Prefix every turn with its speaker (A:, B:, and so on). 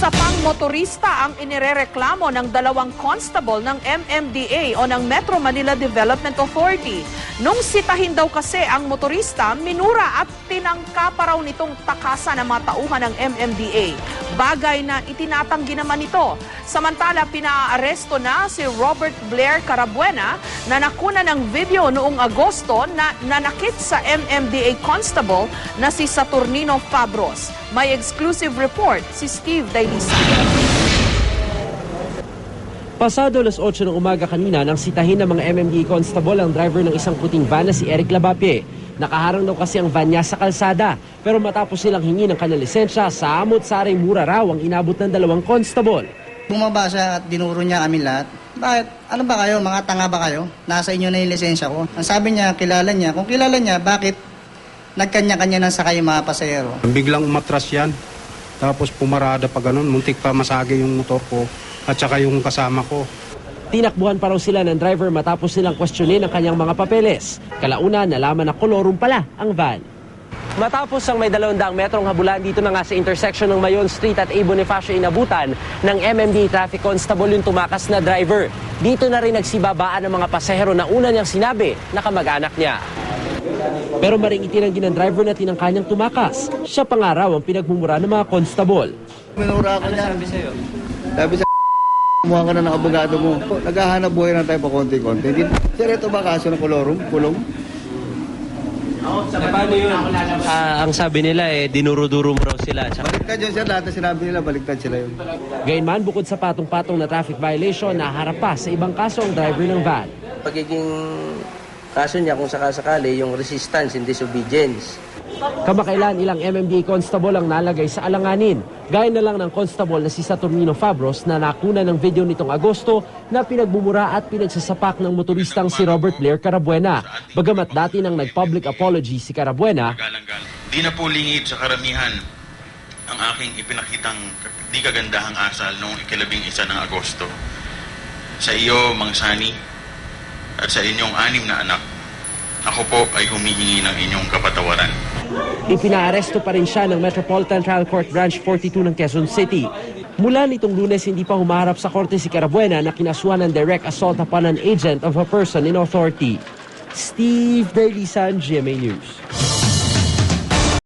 A: Isa pang motorista ang inirereklamo ng dalawang constable ng MMDA o ng Metro Manila Development Authority. Nung sitahin daw kasi ang motorista, minura at tinangka pa raw nitong takasan ang mga tauhan ng MMDA. Bagay na itinatanggi naman ito. Samantala, pinaaresto na si Robert Blair Carabuena na nakuna ng video noong Agosto na nanakit sa MMDA constable na si Saturnino Fabros. May exclusive report si Steve Dailisa.
B: Pasado alas 8 ng umaga kanina nang sitahin ng mga MMDA constable ang driver ng isang puting van na si Eric Labapie. Nakaharang daw kasi ang van niya sa kalsada, pero matapos silang hingi ng kanyang lisensya, sa amot-saring mura raw ang inabot ng dalawang constable.
C: Bumaba siya at dinuro niya kami lahat. Bakit? Ano ba kayo? Mga tanga ba kayo? Nasa inyo na yung lisensya ko. Ang sabi niya, kilala niya. Kung kilala niya, bakit nagkanya-kanya nang sakay yung mga pasahero?
D: Biglang umatras yan. Tapos pumarada pa ganun. Muntik pa masagi yung motor ko at saka yung kasama ko.
B: Tinakbuhan pa raw sila ng driver matapos silang questionin ang kanyang mga papeles. Kalauna, nalaman na kolorum pala ang van. Matapos ang may 200 metrong habulan dito na nga sa intersection ng Mayon Street at A. Bonifacio inabutan ng MMDA Traffic Constable yung tumakas na driver. Dito na rin nagsibabaan ng mga pasahero na una niyang sinabi na kamag-anak niya. Pero maring itinanggi ng driver na tinangka niyang tumakas. Siya pa nga raw ang pinagmumura ng mga constable.
E: Minura ako niya. Sabi sa'yo? Sabi sa kumuha ka na ng abogado mo. Naghahanap buhay na tayo pa konti-konti. Sir, ito ba kaso ng kulong?
B: Paano yun? Ang sabi nila dinuro-duro mo raw sila.
E: Baliktad yun sir, lahat na sinabi nila, baliktad sila yun.
B: Gayunman, bukod sa patong-patong na traffic violation, naharap pa sa ibang kaso ang driver ng van.
F: Pagiging kaso niya kung sakasakali yung resistance and disobedience.
B: Kamakailan ilang MMDA constable ang nalagay sa alanganin. Gaya na lang ng constable na si Saturnino Fabros na nakuna ng video nitong Agosto na pinagbumura at pinagsasapak ng motoristang si Robert Blair Carabuena. Bagamat dati nang nag-public apology si Carabuena,
G: di na po lingid sa karamihan ang aking ipinakitang di kagandahang asal noong 11 ng Agosto. Sa iyo, Mang Sani, at sa inyong 6 na anak, ako po ay humihingi ng inyong kapatawaran.
B: Ipinaaresto pa rin siya ng Metropolitan Trial Court Branch 42 ng Quezon City. Mula nitong Lunes, hindi pa humaharap sa korte si Carabuena na kinasuhan ng direct assault upon an agent of a person in authority. Steve Dailisa, GMA News.